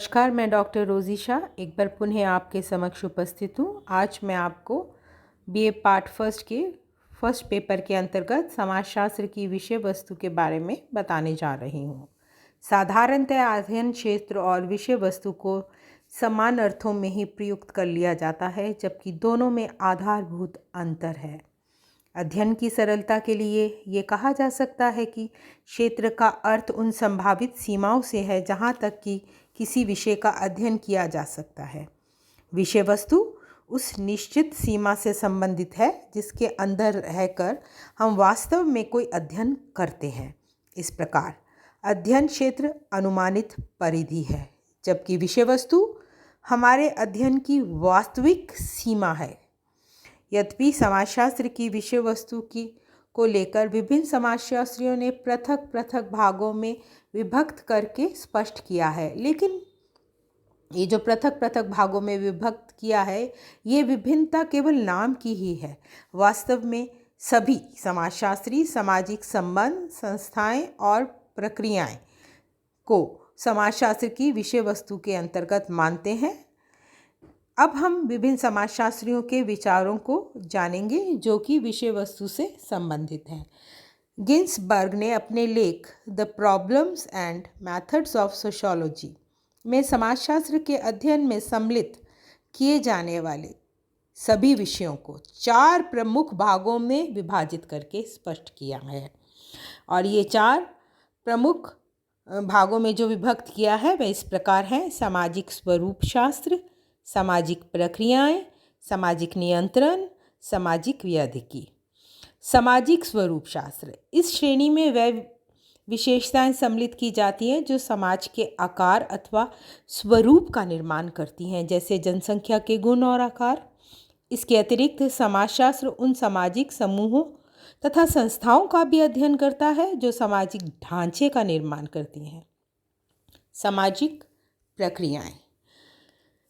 नमस्कार, मैं डॉक्टर रोज़ी शाह एक बार पुनः आपके समक्ष उपस्थित हूँ। आज मैं आपको बीए पार्ट फर्स्ट के फर्स्ट पेपर के अंतर्गत समाजशास्त्र की विषय वस्तु के बारे में बताने जा रही हूँ। साधारणतः अध्ययन क्षेत्र और विषय वस्तु को समान अर्थों में ही प्रयुक्त कर लिया जाता है, जबकि दोनों में आधारभूत अंतर है। अध्ययन की सरलता के लिए ये कहा जा सकता है कि क्षेत्र का अर्थ उन संभावित सीमाओं से है जहाँ तक कि किसी विषय का अध्ययन किया जा सकता है। विषय वस्तु उस निश्चित सीमा से संबंधित है जिसके अंदर रहकर हम वास्तव में कोई अध्ययन करते हैं। इस प्रकार अध्ययन क्षेत्र अनुमानित परिधि है, जबकि विषय वस्तु हमारे अध्ययन की वास्तविक सीमा है। यद्यपि समाजशास्त्र की विषय वस्तु को लेकर विभिन्न समाजशास्त्रियों ने पृथक पृथक भागों में विभक्त करके स्पष्ट किया है, लेकिन ये जो पृथक पृथक भागों में विभक्त किया है, ये विभिन्नता केवल नाम की ही है। वास्तव में सभी समाजशास्त्री सामाजिक संबंध, संस्थाएं और प्रक्रियाएं को समाजशास्त्र की विषय वस्तु के अंतर्गत मानते हैं। अब हम विभिन्न समाजशास्त्रियों के विचारों को जानेंगे जो कि विषय वस्तु से संबंधित हैं। गिन्सबर्ग ने अपने लेख the problems and methods of sociology में समाजशास्त्र के अध्ययन में सम्मिलित किए जाने वाले सभी विषयों को 4 प्रमुख भागों में विभाजित करके स्पष्ट किया है। और ये 4 प्रमुख भागों में जो विभक्त किया है वह इस प्रकार है: सामाजिक स्वरूप शास्त्र, सामाजिक प्रक्रियाएं, सामाजिक नियंत्रण, सामाजिक व्यधिकी। सामाजिक स्वरूप शास्त्र, इस श्रेणी में वह विशेषताएं सम्मिलित की जाती हैं जो समाज के आकार अथवा स्वरूप का निर्माण करती हैं, जैसे जनसंख्या के गुण और आकार। इसके अतिरिक्त समाजशास्त्र उन सामाजिक समूहों तथा संस्थाओं का भी अध्ययन करता है जो सामाजिक ढांचे का निर्माण करती हैं। सामाजिक प्रक्रियाएं,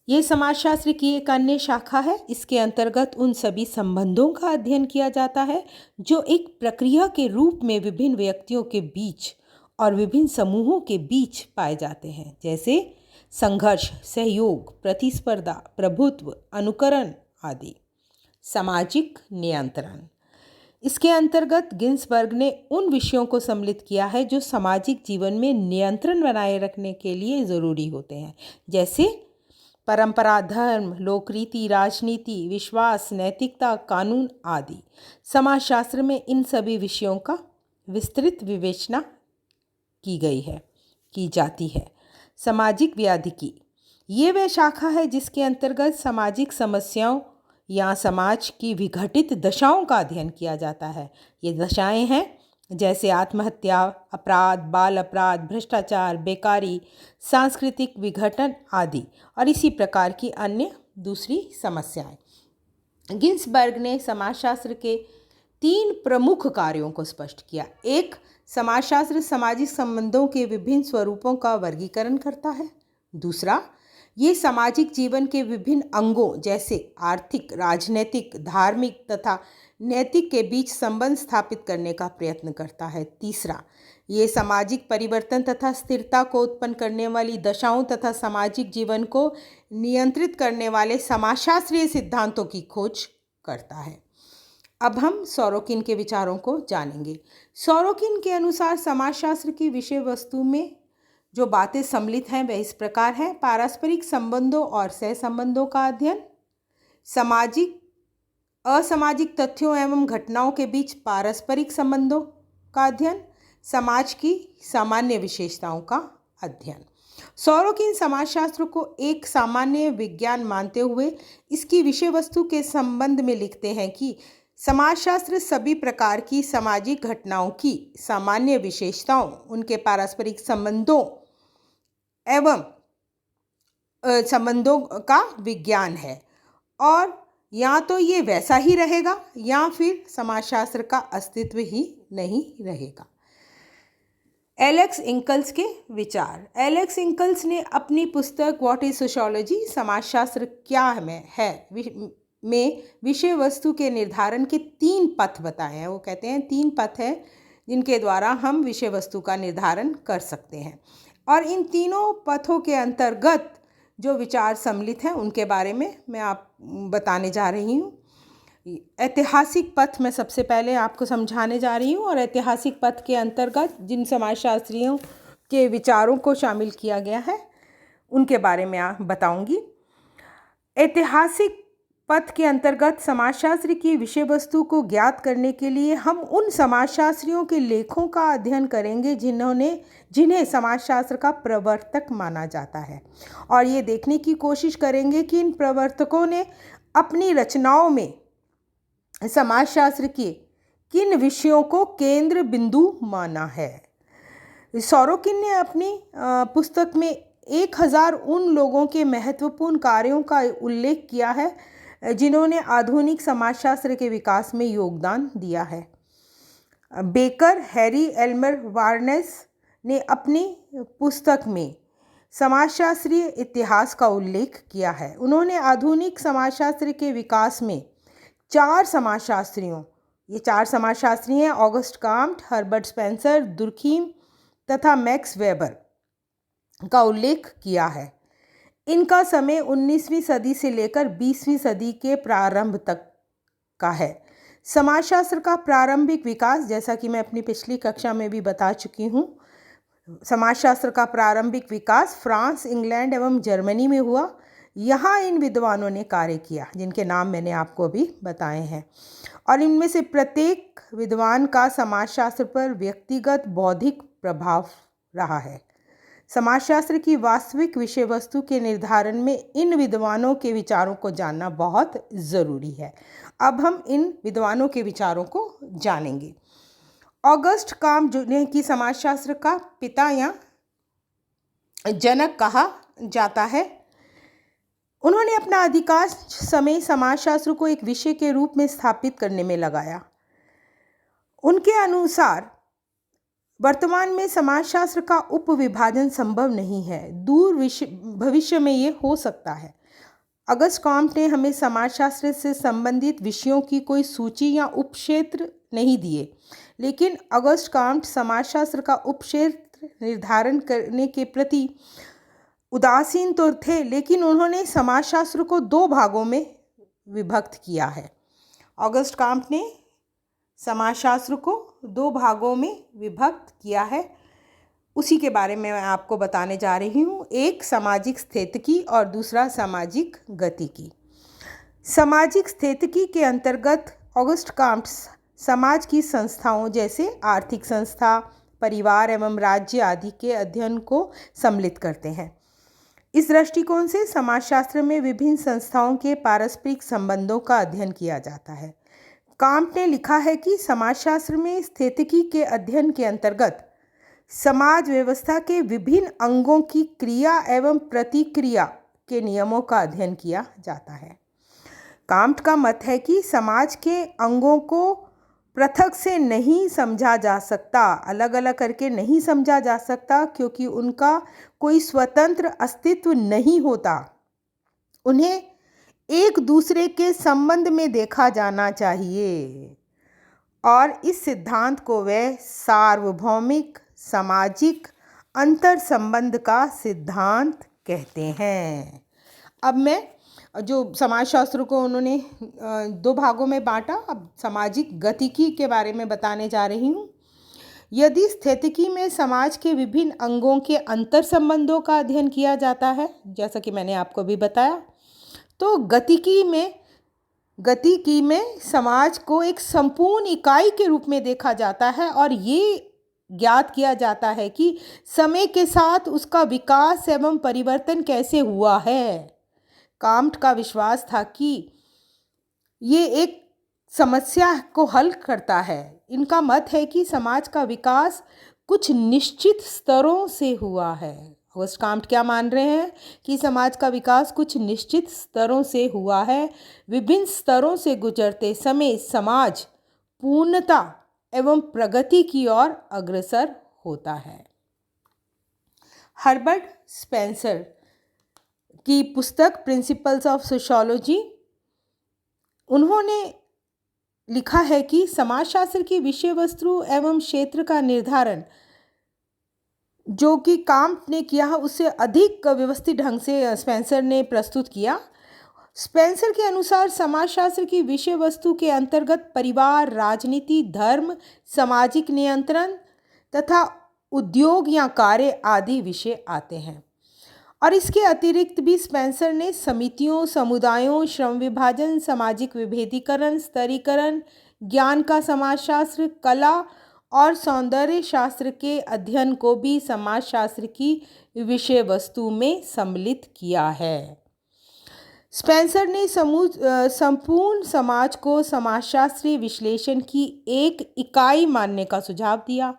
ये समाजशास्त्र की एक अन्य शाखा है। इसके अंतर्गत उन सभी संबंधों का अध्ययन किया जाता है जो एक प्रक्रिया के रूप में विभिन्न व्यक्तियों के बीच और विभिन्न समूहों के बीच पाए जाते हैं, जैसे संघर्ष, सहयोग, प्रतिस्पर्धा, प्रभुत्व, अनुकरण आदि। सामाजिक नियंत्रण, इसके अंतर्गत गिन्सबर्ग ने उन विषयों को सम्मिलित किया है जो सामाजिक जीवन में नियंत्रण बनाए रखने के लिए ज़रूरी होते हैं, जैसे परंपरा, धर्म, लोकरीति, राजनीति, विश्वास, नैतिकता, कानून आदि। समाजशास्त्र में इन सभी विषयों का विस्तृत विवेचना की जाती है। सामाजिक व्यधिकी, ये वह शाखा है जिसके अंतर्गत सामाजिक समस्याओं या समाज की विघटित दशाओं का अध्ययन किया जाता है। ये दशाएं हैं जैसे आत्महत्या, अपराध, बाल अपराध, भ्रष्टाचार, बेकारी, सांस्कृतिक विघटन आदि, और इसी प्रकार की अन्य दूसरी समस्याएं। गिन्सबर्ग ने समाजशास्त्र के 3 प्रमुख कार्यों को स्पष्ट किया। 1, समाजशास्त्र सामाजिक संबंधों के विभिन्न स्वरूपों का वर्गीकरण करता है। 2, ये सामाजिक जीवन के विभिन्न अंगों जैसे आर्थिक, राजनैतिक, धार्मिक तथा नैतिक के बीच संबंध स्थापित करने का प्रयत्न करता है। 3, ये सामाजिक परिवर्तन तथा स्थिरता को उत्पन्न करने वाली दशाओं तथा सामाजिक जीवन को नियंत्रित करने वाले समाजशास्त्रीय सिद्धांतों की खोज करता है। अब हम सोरोकिन के विचारों को जानेंगे। सोरोकिन के अनुसार समाजशास्त्र की विषय वस्तु में जो बातें सम्मिलित हैं वह इस प्रकार हैं: पारस्परिक संबंधों और सहसंबंधों का अध्ययन, असामाजिक तथ्यों एवं घटनाओं के बीच पारस्परिक संबंधों का अध्ययन, समाज की सामान्य विशेषताओं का अध्ययन। सोरोकिन समाजशास्त्र को एक सामान्य विज्ञान मानते हुए इसकी विषय वस्तु के संबंध में लिखते हैं कि समाजशास्त्र सभी प्रकार की सामाजिक घटनाओं की सामान्य विशेषताओं, उनके पारस्परिक संबंधों एवं संबंधों का विज्ञान है, और या तो ये वैसा ही रहेगा या फिर समाजशास्त्र का अस्तित्व ही नहीं रहेगा। एलेक्स इंकल्स के विचार। एलेक्स इंकल्स ने अपनी पुस्तक व्हाट इज सोशियोलॉजी, समाजशास्त्र क्या है में विषय वस्तु के निर्धारण के 3 पथ बताए हैं। वो कहते हैं 3 पथ हैं जिनके द्वारा हम विषय वस्तु का निर्धारण कर सकते हैं। और इन तीनों पथों के अंतर्गत जो विचार सम्मिलित हैं उनके बारे में मैं आप बताने जा रही हूँ। ऐतिहासिक पथ मैं सबसे पहले आपको समझाने जा रही हूँ और ऐतिहासिक पथ के अंतर्गत जिन समाजशास्त्रियों के विचारों को शामिल किया गया है उनके बारे में बताऊंगी। ऐतिहासिक पथ के अंतर्गत समाजशास्त्र की विषय वस्तु को ज्ञात करने के लिए हम उन समाजशास्त्रियों के लेखों का अध्ययन करेंगे जिन्हें समाजशास्त्र का प्रवर्तक माना जाता है, और ये देखने की कोशिश करेंगे कि इन प्रवर्तकों ने अपनी रचनाओं में समाजशास्त्र के किन विषयों को केंद्र बिंदु माना है। सोरोकिन ने अपनी पुस्तक में 1000 उन लोगों के महत्वपूर्ण कार्यों का उल्लेख किया है जिन्होंने आधुनिक समाजशास्त्र के विकास में योगदान दिया है। बेकर हैरी एल्मर वार्नेस ने अपनी पुस्तक में समाजशास्त्रीय इतिहास का उल्लेख किया है। उन्होंने आधुनिक समाजशास्त्र के विकास में ये चार समाजशास्त्री हैं: August Comte, Herbert Spencer, Durkheim तथा मैक्स वेबर का उल्लेख किया है। इनका समय 19वीं सदी से लेकर 20वीं सदी के प्रारंभ तक का है। समाजशास्त्र का प्रारंभिक विकास, जैसा कि मैं अपनी पिछली कक्षा में भी बता चुकी हूँ, समाजशास्त्र का प्रारंभिक विकास फ्रांस, इंग्लैंड एवं जर्मनी में हुआ। यहाँ इन विद्वानों ने कार्य किया जिनके नाम मैंने आपको अभी बताए हैं, और इनमें से प्रत्येक विद्वान का समाजशास्त्र पर व्यक्तिगत बौद्धिक प्रभाव रहा है। समाजशास्त्र की वास्तविक विषय वस्तु के निर्धारण में इन विद्वानों के विचारों को जानना बहुत ज़रूरी है। अब हम इन विद्वानों के विचारों को जानेंगे। ऑगस्ट काम्ट, जिन्हें कि समाजशास्त्र का पिता या जनक कहा जाता है, उन्होंने अपना अधिकांश समय समाजशास्त्र को एक विषय के रूप में स्थापित करने में लगाया। उनके अनुसार वर्तमान में समाजशास्त्र का उपविभाजन संभव नहीं है, दूर भविष्य में ये हो सकता है। ऑगस्ट काम्ट ने हमें समाजशास्त्र से संबंधित विषयों की कोई सूची या उपक्षेत्र नहीं दिए, लेकिन ऑगस्ट काम्ट समाजशास्त्र का उपक्षेत्र निर्धारण करने के प्रति उदासीन तो थे, लेकिन उन्होंने समाजशास्त्र को 2 भागों में विभक्त किया है। ऑगस्ट काम्ट ने समाजशास्त्र को 2 भागों में विभक्त किया है, उसी के बारे में मैं आपको बताने जा रही हूँ। एक सामाजिक स्थितिकी और दूसरा सामाजिक गतिकी। सामाजिक स्थितिकी के अंतर्गत ऑगस्ट काम्ट समाज की संस्थाओं जैसे आर्थिक संस्था, परिवार एवं राज्य आदि के अध्ययन को सम्मिलित करते हैं। इस दृष्टिकोण से समाजशास्त्र में विभिन्न संस्थाओं के पारस्परिक संबंधों का अध्ययन किया जाता है। काम्ट ने लिखा है कि समाजशास्त्र में स्थितिकी के अध्ययन के अंतर्गत समाज व्यवस्था के विभिन्न अंगों की क्रिया एवं प्रतिक्रिया के नियमों का अध्ययन किया जाता है। काम्ट का मत है कि समाज के अंगों को पृथक से नहीं समझा जा सकता, अलग अलग करके नहीं समझा जा सकता, क्योंकि उनका कोई स्वतंत्र अस्तित्व नहीं होता। उन्हें एक दूसरे के संबंध में देखा जाना चाहिए, और इस सिद्धांत को वे सार्वभौमिक सामाजिक अंतर संबंध का सिद्धांत कहते हैं। अब मैं जो समाजशास्त्र को उन्होंने 2 भागों में बांटा, अब सामाजिक गतिकी के बारे में बताने जा रही हूँ। यदि स्थितिकी में समाज के विभिन्न अंगों के अंतर संबंधों का अध्ययन किया जाता है, जैसा कि मैंने आपको भी बताया, तो गतिकी में समाज को एक संपूर्ण इकाई के रूप में देखा जाता है, और ये ज्ञात किया जाता है कि समय के साथ उसका विकास एवं परिवर्तन कैसे हुआ है। काम्ट का विश्वास था कि ये एक समस्या को हल करता है। इनका मत है कि समाज का विकास कुछ निश्चित स्तरों से हुआ है। ऑगस्ट काम्ट क्या मान रहे हैं कि समाज का विकास कुछ निश्चित स्तरों से हुआ है। विभिन्न स्तरों से गुजरते समय समाज पूर्णता एवं प्रगति की ओर अग्रसर होता है। हर्बर्ट स्पेंसर की पुस्तक प्रिंसिपल्स ऑफ सोशियोलॉजी, उन्होंने लिखा है कि समाजशास्त्र की विषय वस्तु एवं क्षेत्र का निर्धारण जो कि कांट ने किया है उससे अधिक व्यवस्थित ढंग से स्पेंसर ने प्रस्तुत किया। स्पेंसर के अनुसार समाजशास्त्र की विषय वस्तु के अंतर्गत परिवार, राजनीति, धर्म, सामाजिक नियंत्रण तथा उद्योग या कार्य आदि विषय आते हैं। और इसके अतिरिक्त भी स्पेंसर ने समितियों, समुदायों, श्रम विभाजन, सामाजिक विभेदीकरण, स्तरीकरण, ज्ञान का समाजशास्त्र, कला और सौंदर्य शास्त्र के अध्ययन को भी समाजशास्त्र की विषय वस्तु में सम्मिलित किया है। स्पेंसर ने संपूर्ण समाज को समाजशास्त्रीय विश्लेषण की एक इकाई मानने का सुझाव दिया।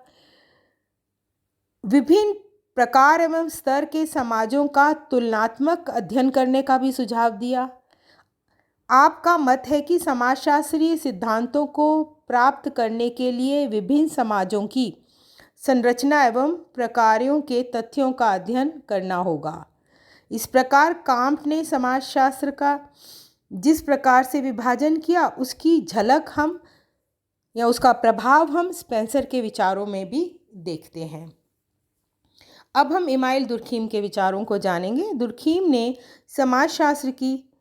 विभिन्न प्रकार एवं स्तर के समाजों का तुलनात्मक अध्ययन करने का भी सुझाव दिया। आपका मत है कि समाजशास्त्रीय सिद्धांतों को प्राप्त करने के लिए विभिन्न समाजों की संरचना एवं प्रकारों के तथ्यों का अध्ययन करना होगा। इस प्रकार कांट ने समाजशास्त्र का जिस प्रकार से विभाजन किया उसकी झलक हम या उसका प्रभाव हम स्पेंसर के विचारों में भी देखते हैं। अब हम इमाइल दुर्खीम के विचारों को जानेंगे। दुर्खीम ने समाजशास्त्र की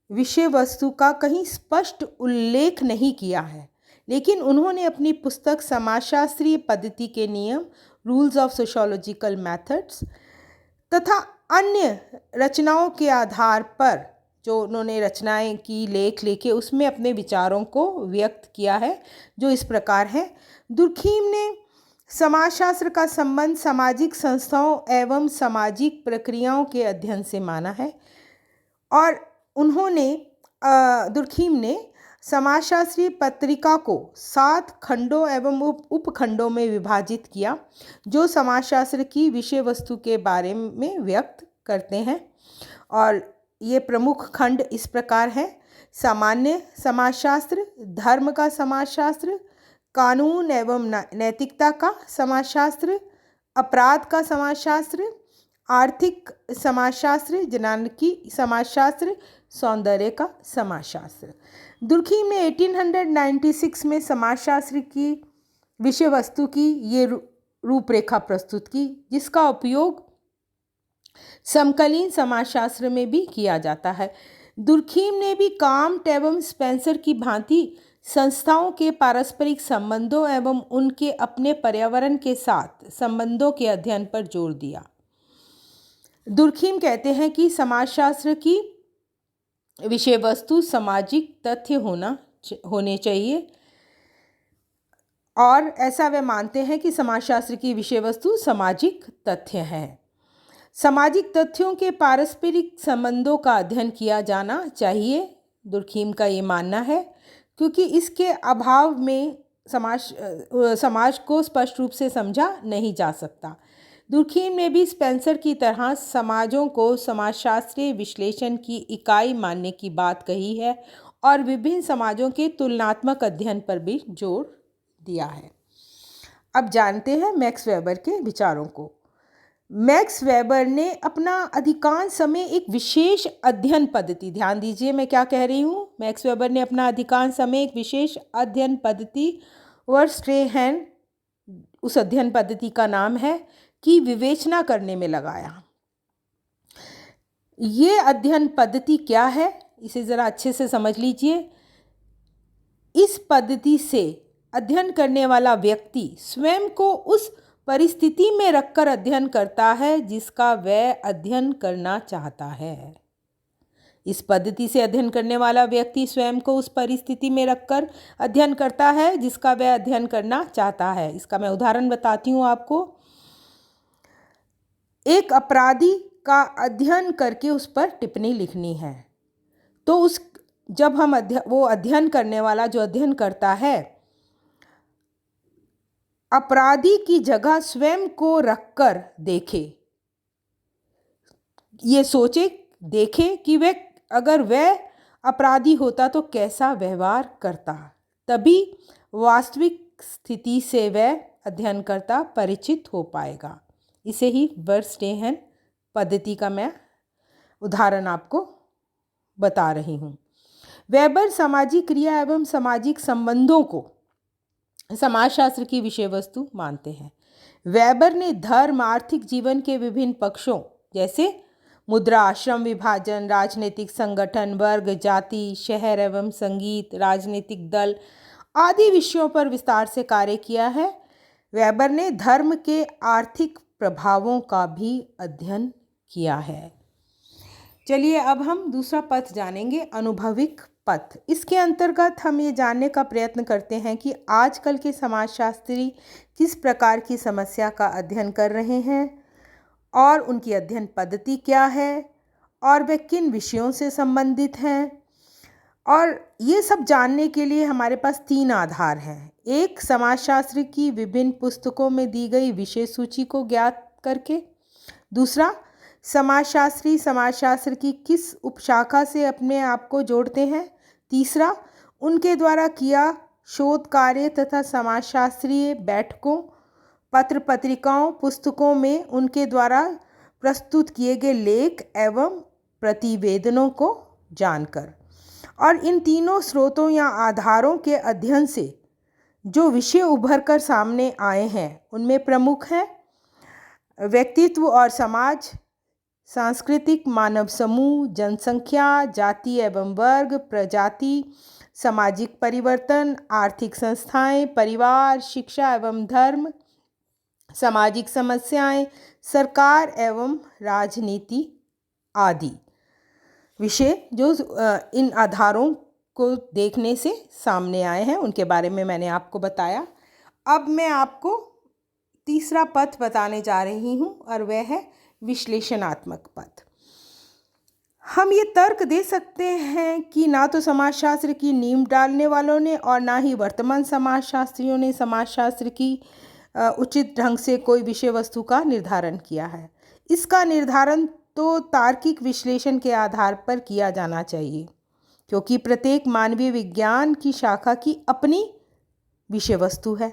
विषय वस्तु का कहीं स्पष्ट उल्लेख नहीं किया है, लेकिन उन्होंने अपनी पुस्तक समाजशास्त्रीय पद्धति के नियम, रूल्स ऑफ सोशियोलॉजिकल मेथड्स तथा अन्य रचनाओं के आधार पर जो उन्होंने रचनाएं की, लेख लिखे, उसमें अपने विचारों को व्यक्त किया है, जो इस प्रकार है। दुर्खीम ने समाजशास्त्र का संबंध सामाजिक संस्थाओं एवं सामाजिक प्रक्रियाओं के अध्ययन से माना है और उन्होंने दुर्खीम ने समाजशास्त्रीय पत्रिका को 7 खंडों एवं उपखंडों में विभाजित किया जो समाजशास्त्र की विषय वस्तु के बारे में व्यक्त करते हैं। और ये प्रमुख खंड इस प्रकार है: सामान्य समाजशास्त्र, धर्म का समाजशास्त्र, कानून एवं नैतिकता का समाजशास्त्र, अपराध का समाजशास्त्र, आर्थिक समाजशास्त्र, जनानकी समाजशास्त्र, सौंदर्य का समाजशास्त्र। दुर्खीम ने 1896 में समाजशास्त्र की विषय वस्तु की ये रूपरेखा प्रस्तुत की, जिसका उपयोग समकालीन समाजशास्त्र में भी किया जाता है। दुर्खीम ने भी कांट एवं स्पेंसर की भांति संस्थाओं के पारस्परिक संबंधों एवं उनके अपने पर्यावरण के साथ संबंधों के अध्ययन पर जोर दिया। दुर्खीम कहते हैं कि समाजशास्त्र की विषय वस्तु सामाजिक तथ्य होने चाहिए और ऐसा वे मानते हैं कि समाजशास्त्र की विषय वस्तु सामाजिक तथ्य है। सामाजिक तथ्यों के पारस्परिक संबंधों का अध्ययन किया जाना चाहिए, दुर्खीम का ये मानना है, क्योंकि इसके अभाव में समाज को स्पष्ट रूप से समझा नहीं जा सकता। दुर्खीम ने भी स्पेंसर की तरह समाजों को समाजशास्त्रीय विश्लेषण की इकाई मानने की बात कही है और विभिन्न समाजों के तुलनात्मक अध्ययन पर भी जोर दिया है। अब जानते हैं मैक्स वेबर के विचारों को। मैक्स वेबर ने अपना अधिकांश समय एक विशेष अध्ययन पद्धति, ध्यान दीजिए मैं क्या कह रही हूँ, मैक्स वेबर ने अपना अधिकांश समय एक विशेष अध्ययन पद्धति वर्स्ट्रेहैन, उस अध्ययन पद्धति का नाम है, की विवेचना करने में लगाया। ये अध्ययन पद्धति क्या है, इसे ज़रा अच्छे से समझ लीजिए। इस पद्धति से अध्ययन करने वाला व्यक्ति स्वयं को उस परिस्थिति में रखकर अध्ययन करता है जिसका वह अध्ययन करना चाहता है। इस पद्धति से अध्ययन करने वाला व्यक्ति स्वयं को उस परिस्थिति में रखकर अध्ययन करता है जिसका वह अध्ययन करना चाहता है। इसका मैं उदाहरण बताती हूँ आपको। एक अपराधी का अध्ययन करके उस पर टिप्पणी लिखनी है, तो जब हम वो अध्ययन करने वाला जो अध्ययन करता है, अपराधी की जगह स्वयं को रखकर देखे, ये सोचे, देखे कि अगर वह अपराधी होता तो कैसा व्यवहार करता, तभी वास्तविक स्थिति से वह अध्ययनकर्ता परिचित हो पाएगा। इसे ही वर्स्ट्रेहैन पद्धति का मैं उदाहरण आपको बता रही हूँ। वेबर सामाजिक क्रिया एवं सामाजिक संबंधों को समाजशास्त्र की विषय वस्तु मानते हैं। वेबर ने धर्म, आर्थिक जीवन के विभिन्न पक्षों जैसे मुद्रा, श्रम विभाजन, राजनीतिक संगठन, वर्ग, जाति, शहर एवं संगीत, राजनीतिक दल आदि विषयों पर विस्तार से कार्य किया है। वेबर ने धर्म के आर्थिक प्रभावों का भी अध्ययन किया है। चलिए अब हम दूसरा पथ जानेंगे, अनुभविक पथ। इसके अंतर्गत हम ये जानने का प्रयत्न करते हैं कि आजकल के समाजशास्त्री किस प्रकार की समस्या का अध्ययन कर रहे हैं और उनकी अध्ययन पद्धति क्या है और वे किन विषयों से संबंधित हैं। और ये सब जानने के लिए हमारे पास 3 आधार हैं। एक, समाजशास्त्र की विभिन्न पुस्तकों में दी गई विषय सूची को ज्ञात करके। दूसरा, समाजशास्त्री समाजशास्त्र की किस उपशाखा से अपने आप को जोड़ते हैं। तीसरा, उनके द्वारा किया शोध कार्य तथा समाजशास्त्रीय बैठकों, पत्र पत्रिकाओं, पुस्तकों में उनके द्वारा प्रस्तुत किए गए लेख एवं प्रतिवेदनों को जानकर। और इन तीनों स्रोतों या आधारों के अध्ययन से जो विषय उभर कर सामने आए हैं उनमें प्रमुख हैं व्यक्तित्व और समाज, सांस्कृतिक मानव समूह, जनसंख्या, जाति एवं वर्ग, प्रजाति, सामाजिक परिवर्तन, आर्थिक संस्थाएं, परिवार, शिक्षा एवं धर्म, सामाजिक समस्याएं, सरकार एवं राजनीति आदि विषय जो इन आधारों को देखने से सामने आए हैं उनके बारे में मैंने आपको बताया। अब मैं आपको तीसरा पथ बताने जा रही हूँ और वह है विश्लेषणात्मक पथ। हम ये तर्क दे सकते हैं कि ना तो समाजशास्त्र की नींव डालने वालों ने और ना ही वर्तमान समाजशास्त्रियों ने समाजशास्त्र की उचित ढंग से कोई विषय वस्तु का निर्धारण किया है। इसका निर्धारण तो तार्किक विश्लेषण के आधार पर किया जाना चाहिए, क्योंकि प्रत्येक मानवीय विज्ञान की शाखा की अपनी विषय वस्तु है।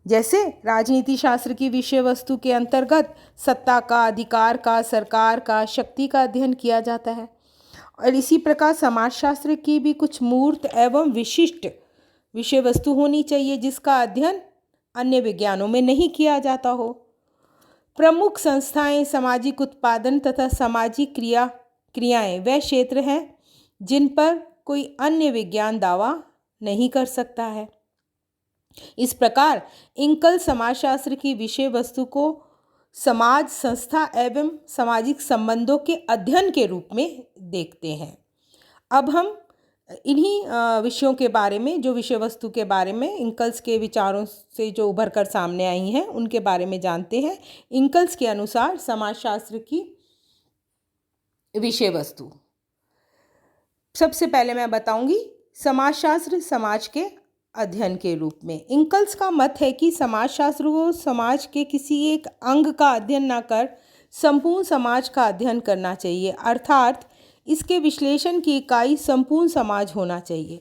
जैसे राजनीति शास्त्र की विषय वस्तु के अंतर्गत सत्ता का, अधिकार का, सरकार का, शक्ति का अध्ययन किया जाता है, और इसी प्रकार समाजशास्त्र की भी कुछ मूर्त एवं विशिष्ट विषय वस्तु होनी चाहिए जिसका अध्ययन अन्य विज्ञानों में नहीं किया जाता हो। प्रमुख संस्थाएं, सामाजिक उत्पादन तथा सामाजिक क्रियाएं वह क्षेत्र हैं जिन पर कोई अन्य विज्ञान दावा नहीं कर सकता है। इस प्रकार इंकल समाजशास्त्र की विषय वस्तु को समाज, संस्था एवं सामाजिक संबंधों के अध्ययन के रूप में देखते हैं। अब हम इन्हीं विषयों के बारे में, जो विषय वस्तु के बारे में इंकल्स के विचारों से जो उभर कर सामने आई हैं उनके बारे में जानते हैं। इंकल्स के अनुसार समाजशास्त्र की विषय वस्तु, सबसे पहले मैं बताऊंगी समाजशास्त्र समाज के अध्ययन के रूप में। इंकल्स का मत है कि समाजशास्त्र को समाज के किसी एक अंग का अध्ययन न कर संपूर्ण समाज का अध्ययन करना चाहिए, अर्थात इसके विश्लेषण की इकाई संपूर्ण समाज होना चाहिए।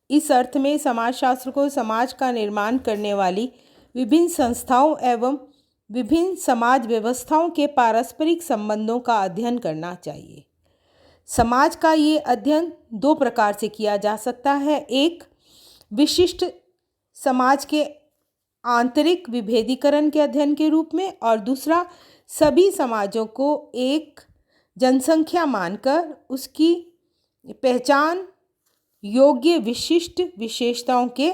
इस अर्थ में समाजशास्त्र को समाज का निर्माण करने वाली विभिन्न संस्थाओं एवं विभिन्न समाज व्यवस्थाओं के पारस्परिक संबंधों का अध्ययन करना चाहिए। समाज का ये अध्ययन 2 प्रकार से किया जा सकता है। एक, विशिष्ट समाज के आंतरिक विभेदीकरण के अध्ययन के रूप में, और दूसरा, सभी समाजों को एक जनसंख्या मानकर उसकी पहचान योग्य विशिष्ट विशेषताओं के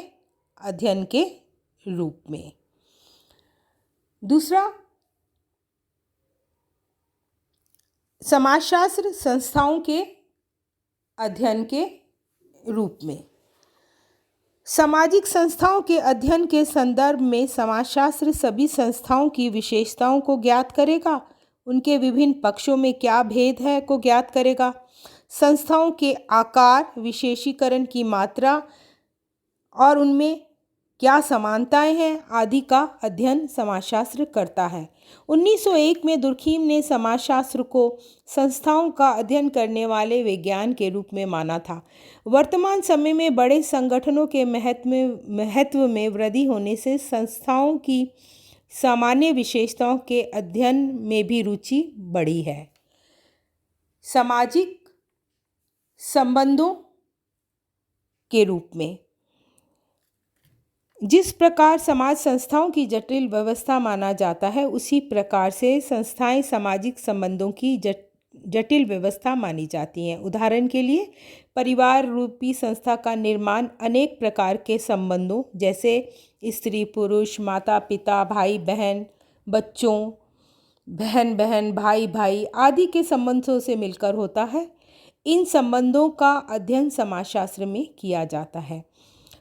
अध्ययन के रूप में। दूसरा, समाजशास्त्र संस्थाओं के अध्ययन के रूप में। सामाजिक संस्थाओं के अध्ययन के संदर्भ में समाजशास्त्र सभी संस्थाओं की विशेषताओं को ज्ञात करेगा, उनके विभिन्न पक्षों में क्या भेद है को ज्ञात करेगा, संस्थाओं के आकार, विशेषीकरण की मात्रा और उनमें क्या समानताएं हैं आदि का अध्ययन समाजशास्त्र करता है। 1901 में दुर्खीम ने समाजशास्त्र को संस्थाओं का अध्ययन करने वाले विज्ञान के रूप में माना था। वर्तमान समय में बड़े संगठनों के महत्व में वृद्धि होने से संस्थाओं की सामान्य विशेषताओं के अध्ययन में भी रुचि बढ़ी है। सामाजिक संबंधों के रूप में जिस प्रकार समाज संस्थाओं की जटिल व्यवस्था माना जाता है, उसी प्रकार से संस्थाएं सामाजिक संबंधों की जटिल व्यवस्था मानी जाती हैं। उदाहरण के लिए परिवार रूपी संस्था का निर्माण अनेक प्रकार के संबंधों जैसे स्त्री पुरुष, माता पिता, भाई बहन, बच्चों, बहन बहन, भाई भाई आदि के संबंधों से मिलकर होता है। इन संबंधों का अध्ययन समाजशास्त्र में किया जाता है।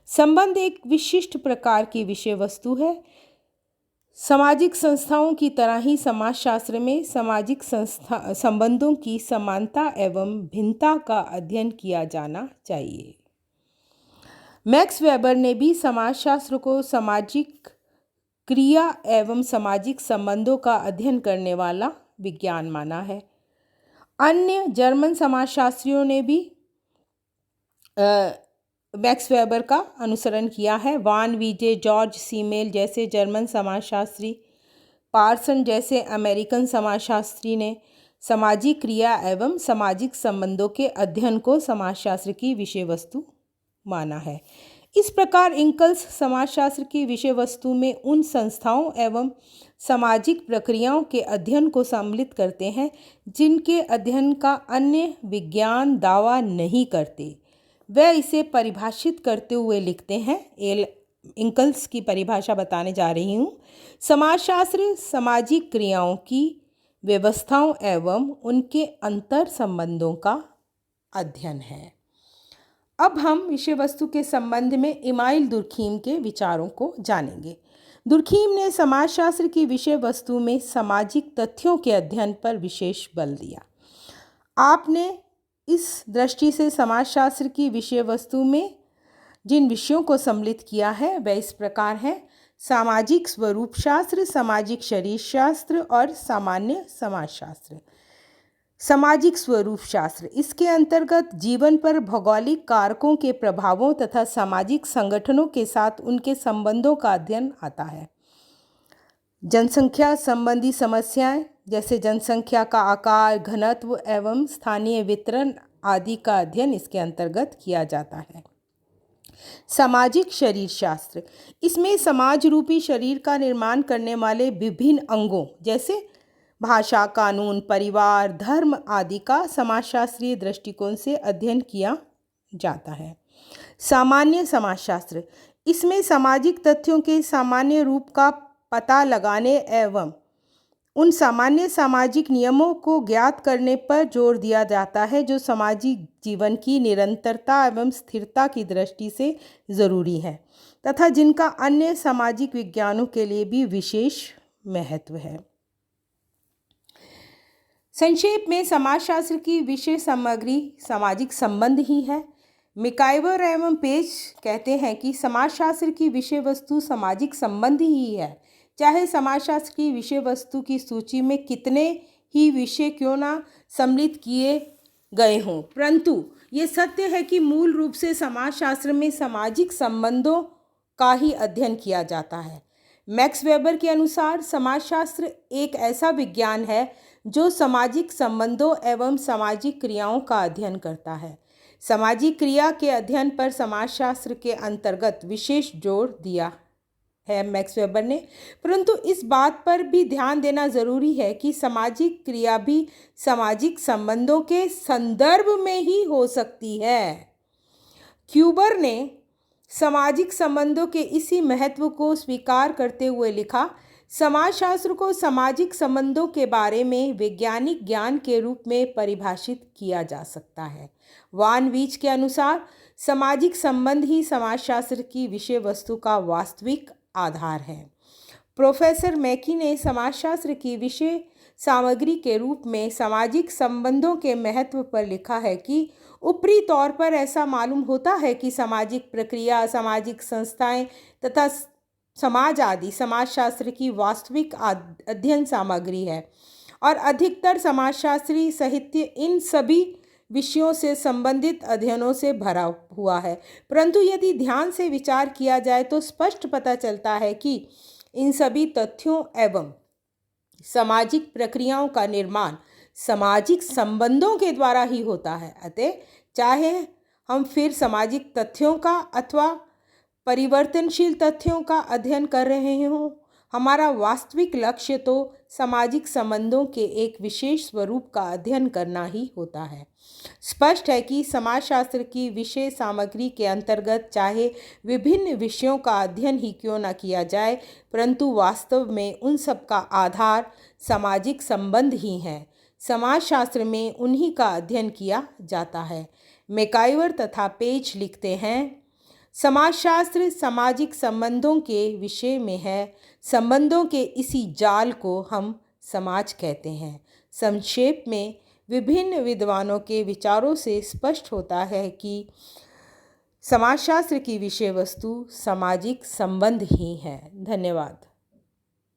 संबंध एक विशिष्ट प्रकार की विषय वस्तु है। सामाजिक संस्थाओं की तरह ही समाजशास्त्र में सामाजिक संबंधों की समानता एवं भिन्नता का अध्ययन किया जाना चाहिए। मैक्स वेबर ने भी समाजशास्त्र को सामाजिक क्रिया एवं सामाजिक संबंधों का अध्ययन करने वाला विज्ञान माना है। अन्य जर्मन समाजशास्त्रियों ने भी मैक्स वेबर का अनुसरण किया है। वान वीजे, जॉर्ज सीमेल जैसे जर्मन समाजशास्त्री, पार्सन जैसे अमेरिकन समाजशास्त्री ने सामाजिक क्रिया एवं सामाजिक संबंधों के अध्ययन को समाजशास्त्र की विषय वस्तु माना है। इस प्रकार इंकल्स समाजशास्त्र की विषय वस्तु में उन संस्थाओं एवं सामाजिक प्रक्रियाओं के अध्ययन को सम्मिलित करते हैं जिनके अध्ययन का अन्य विज्ञान दावा नहीं करते। वह इसे परिभाषित करते हुए लिखते हैं। इंकल्स की परिभाषा बताने जा रही हूँ। समाजशास्त्र सामाजिक क्रियाओं की व्यवस्थाओं एवं उनके अंतर संबंधों का अध्ययन है। अब हम विषय वस्तु के संबंध में इमाइल दुर्खीम के विचारों को जानेंगे। दुर्खीम ने समाजशास्त्र की विषय वस्तु में सामाजिक तथ्यों के अध्ययन पर विशेष बल दिया। आपने इस दृष्टि से समाजशास्त्र की विषय वस्तु में जिन विषयों को सम्मिलित किया है वह इस प्रकार है: सामाजिक स्वरूप शास्त्र, सामाजिक शरीर शास्त्र और सामान्य समाजशास्त्र। सामाजिक स्वरूप शास्त्र, इसके अंतर्गत जीवन पर भौगोलिक कारकों के प्रभावों तथा सामाजिक संगठनों के साथ उनके संबंधों का अध्ययन आता है। जनसंख्या संबंधी समस्याएं जैसे जनसंख्या का आकार, घनत्व एवं स्थानीय वितरण आदि का अध्ययन इसके अंतर्गत किया जाता है। सामाजिक शरीर शास्त्र, इसमें समाज रूपी शरीर का निर्माण करने वाले विभिन्न अंगों जैसे भाषा, कानून, परिवार, धर्म आदि का समाजशास्त्रीय दृष्टिकोण से अध्ययन किया जाता है। सामान्य समाजशास्त्र, इसमें सामाजिक तथ्यों के सामान्य रूप का पता लगाने एवं उन सामान्य सामाजिक नियमों को ज्ञात करने पर जोर दिया जाता है जो सामाजिक जीवन की निरंतरता एवं स्थिरता की दृष्टि से जरूरी है तथा जिनका अन्य सामाजिक विज्ञानों के लिए भी विशेष महत्व है। संक्षेप में समाजशास्त्र की विषय सामग्री सामाजिक संबंध ही है। मिकाइवर एवं पेज कहते हैं कि समाजशास्त्र की विषय वस्तु सामाजिक संबंध ही है। चाहे समाजशास्त्र की विषय वस्तु की सूची में कितने ही विषय क्यों ना सम्मिलित किए गए हों, परंतु ये सत्य है कि मूल रूप से समाजशास्त्र में सामाजिक संबंधों का ही अध्ययन किया जाता है। मैक्स वेबर के अनुसार समाजशास्त्र एक ऐसा विज्ञान है जो सामाजिक संबंधों एवं सामाजिक क्रियाओं का अध्ययन करता है। सामाजिक क्रिया के अध्ययन पर समाजशास्त्र के अंतर्गत विशेष जोर दिया है मैक्स वेबर ने, परंतु इस बात पर भी ध्यान देना जरूरी है कि सामाजिक क्रिया भी सामाजिक संबंधों के संदर्भ में ही हो सकती है। क्यूबर ने सामाजिक संबंधों के इसी महत्व को स्वीकार करते हुए लिखा, समाजशास्त्र को सामाजिक संबंधों के बारे में वैज्ञानिक ज्ञान के रूप में परिभाषित किया जा सकता है। वान वीच के अनुसार सामाजिक संबंध ही समाजशास्त्र की विषय वस्तु का वास्तविक आधार है। प्रोफेसर मैकी ने समाजशास्त्र की विषय सामग्री के रूप में सामाजिक संबंधों के महत्व पर लिखा है कि ऊपरी तौर पर ऐसा मालूम होता है कि सामाजिक प्रक्रिया, सामाजिक संस्थाएं तथा समाज आदि समाजशास्त्र की वास्तविक अध्ययन सामग्री है और अधिकतर समाजशास्त्री साहित्य इन सभी विषयों से संबंधित अध्ययनों से भरा हुआ है। परंतु यदि ध्यान से विचार किया जाए तो स्पष्ट पता चलता है कि इन सभी तथ्यों एवं सामाजिक प्रक्रियाओं का निर्माण सामाजिक संबंधों के द्वारा ही होता है। अतः चाहे हम फिर सामाजिक तथ्यों का अथवा परिवर्तनशील तथ्यों का अध्ययन कर रहे हों। हमारा वास्तविक लक्ष्य तो सामाजिक संबंधों के एक विशेष स्वरूप का अध्ययन करना ही होता है। स्पष्ट है कि समाजशास्त्र की विषय सामग्री के अंतर्गत चाहे विभिन्न विषयों का अध्ययन ही क्यों न किया जाए, परंतु वास्तव में उन सब का आधार सामाजिक संबंध ही हैं। समाजशास्त्र में उन्हीं का अध्ययन किया जाता है। मैकाइवर तथा पेज लिखते हैं, समाजशास्त्र सामाजिक संबंधों के विषय में है। संबंधों के इसी जाल को हम समाज कहते हैं। संक्षेप में विभिन्न विद्वानों के विचारों से स्पष्ट होता है कि समाजशास्त्र की विषय वस्तु सामाजिक संबंध ही है। धन्यवाद।